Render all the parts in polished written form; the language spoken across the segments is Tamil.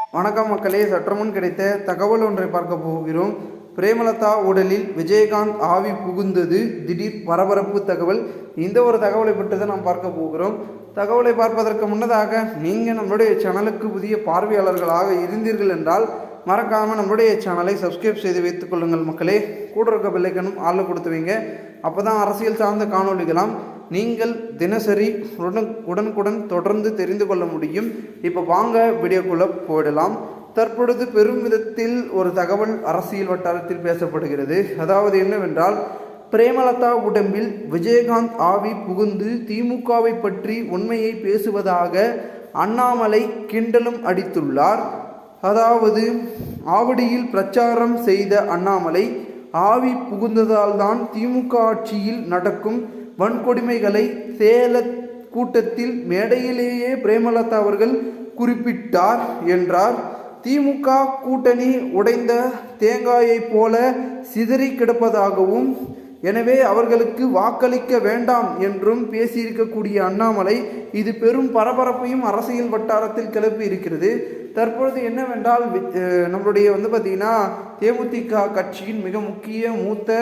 வணக்கம் மக்களே, சற்றுமுன் கிடைத்த தகவல் ஒன்றை பார்க்க போகிறோம். பிரேமலதா உடலில் விஜயகாந்த் ஆவி புகுந்தது திடீர் பரபரப்பு தகவல். இந்த ஒரு தகவலை பற்றி தான் நாம் பார்க்க போகிறோம். தகவலை பார்ப்பதற்கு முன்னதாக நீங்கள் நம்மளுடைய சேனலுக்கு புதிய பார்வையாளர்களாக இருந்தீர்கள் என்றால் மறக்காமல் நம்மளுடைய சேனலை சப்ஸ்கிரைப் செய்து வைத்துக் கொள்ளுங்கள் மக்களே. கூட இருக்க பெல்லைக்கனும் ஆளில் கொடுத்து வைங்க. அப்போ தான் அரசியல் சார்ந்த காணொலிகளாம் நீங்கள் தினசரி உடனுக்குடன் தொடர்ந்து தெரிந்து கொள்ள முடியும். இப்போ வாங்க வீடியோக்குள்ளே போயிடலாம். தற்பொழுது பெரும் விதத்தில் ஒரு தகவல் அரசியல் வட்டாரத்தில் பேசப்படுகிறது. அதாவது என்னவென்றால், பிரேமலதா உடம்பில் விஜயகாந்த் ஆவி புகுந்து திமுகவை பற்றி உண்மையை பேசுவதாக அண்ணாமலை கிண்டலும் அடித்துள்ளார். அதாவது ஆவடியில் பிரச்சாரம் செய்த அண்ணாமலை ஆவி புகுந்ததால் தான் திமுக ஆட்சியில் நடக்கும் வன்கொடுமைகளை சேல கூட்டத்தில் மேடையிலேயே பிரேமலதா அவர்கள் குறிப்பிட்டார் என்றார். திமுக கூட்டணி உடைந்த தேங்காயைப் போல சிதறி கிடப்பதாகவும், எனவே அவர்களுக்கு வாக்களிக்க வேண்டாம் என்றும் பேசியிருக்கக்கூடிய அண்ணாமலை இது பெரும் பரபரப்பையும் அரசியல் வட்டாரத்தில் கிளப்பி இருக்கிறது. தற்பொழுது என்னவென்றால், நம்மளுடைய பார்த்திங்கன்னா தேமுதிக கட்சியின் மிக மூத்த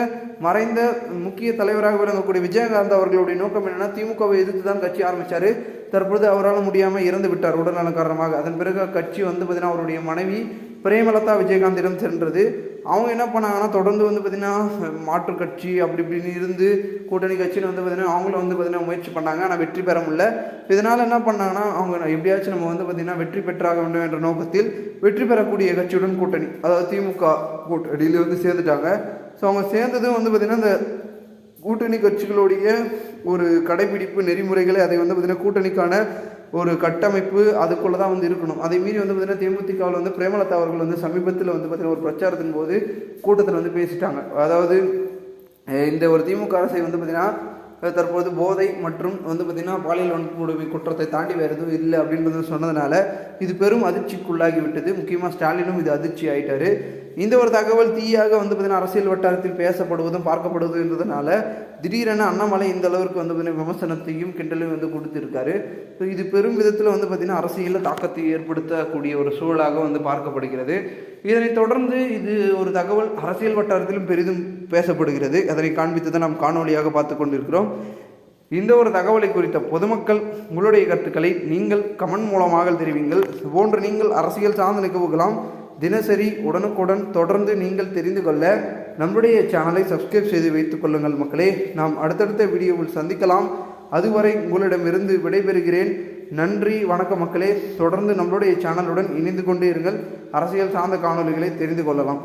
மறைந்த முக்கிய தலைவராக விளங்கக்கூடிய விஜயகாந்த் அவர்களுடைய நோக்கம் என்னென்னா, திமுகவை எதிர்த்து தான் கட்சி ஆரம்பித்தார். தற்பொழுது அவரால் முடியாமல் இறந்து விட்டார் உடல்நல காரணமாக. அதன் பிறகு கட்சி பார்த்திங்கன்னா அவருடைய மனைவி பிரேமலதா விஜயகாந்திடம் சென்றது. அவங்க என்ன பண்ணாங்கன்னா, தொடர்ந்து பார்த்திங்கன்னா மாற்றுக் கட்சி அப்படி இப்படின்னு இருந்து கூட்டணி கட்சின்னு பார்த்திங்கன்னா அவங்களும் பார்த்திங்கன்னா முயற்சி பண்ணாங்க. ஆனால் வெற்றி பெற முடியல. இதனால் என்ன பண்ணாங்கன்னா, அவங்க எப்படியாச்சும் நம்ம பார்த்திங்கன்னா வெற்றி பெற்றாக வேண்டும் என்ற நோக்கத்தில் வெற்றி பெறக்கூடிய கட்சியுடன் கூட்டணி, அதாவது திமுக கூட்டணியில் சேர்ந்துட்டாங்க. ஸோ அவங்க சேர்ந்ததும் பார்த்திங்கன்னா இந்த கூட்டணி கட்சிகளுடைய ஒரு கடைபிடிப்பு நெறிமுறைகளை அதை பார்த்திங்கன்னா கூட்டணிக்கான ஒரு கட்டமைப்பு அதுக்குள்ளே தான் இருக்கணும். அதை மீறி பார்த்திங்கன்னா தேமுதிகவில் பிரேமலதா அவர்கள் சமீபத்தில் பார்த்திங்கன்னா ஒரு பிரச்சாரத்தின் போது கூட்டத்தில் பேசிட்டாங்க. அதாவது இந்த ஒரு திமுக அரசை பார்த்திங்கன்னா தற்போது போதை மற்றும் பார்த்திங்கன்னா பாலியல் வன்கொடுமை குற்றத்தை தாண்டி வேறு எதுவும் இல்லை அப்படின்றது சொன்னதுனால இது பெரும் அதிர்ச்சிக்குள்ளாகி விட்டது. முக்கியமாக ஸ்டாலினும் இது அதிர்ச்சி ஆகிட்டார். இந்த ஒரு தகவல் தீயாக பார்த்திங்கன்னா அரசியல் வட்டாரத்தில் பேசப்படுவதும் பார்க்கப்படுவதும் என்றதுனால திடீரென அண்ணாமலை இந்த அளவிற்கு பார்த்திங்கன்னா விமர்சனத்தையும் கிண்டலையும் கொடுத்துருக்காரு. ஸோ இது பெரும் விதத்தில் பார்த்திங்கன்னா அரசியலில் தாக்கத்தை ஏற்படுத்தக்கூடிய ஒரு சூழலாக பார்க்கப்படுகிறது. இதனைத் தொடர்ந்து இது ஒரு தகவல் அரசியல் வட்டாரத்திலும் பெரிதும் பேசப்படுகிறது. அதனை காண்பித்து தான் நாம் காணொலியாக பார்த்து கொண்டிருக்கிறோம். இந்த ஒரு தகவலை குறித்த பொதுமக்கள் உங்களுடைய கருத்துக்களை நீங்கள் கமெண்ட் மூலமாக தெரிவிங்கள். போன்று நீங்கள் அரசியல் சார்ந்த நிகழ்வுகளாம் தினசரி உடனுக்குடன் தொடர்ந்து நீங்கள் தெரிந்து கொள்ள நம்முடைய சேனலை சப்ஸ்கிரைப் செய்து வைத்துக் கொள்ளுங்கள் மக்களே. நாம் அடுத்தடுத்த வீடியோவில் சந்திக்கலாம். அதுவரை உங்களிடமிருந்து விடைபெறுகிறேன். நன்றி, வணக்கம் மக்களே. தொடர்ந்து நம்மளுடைய சேனலுடன் இணைந்து கொண்டே இருங்கள். அரசியல் சார்ந்த காணொலிகளை தெரிந்து கொள்ளலாம்.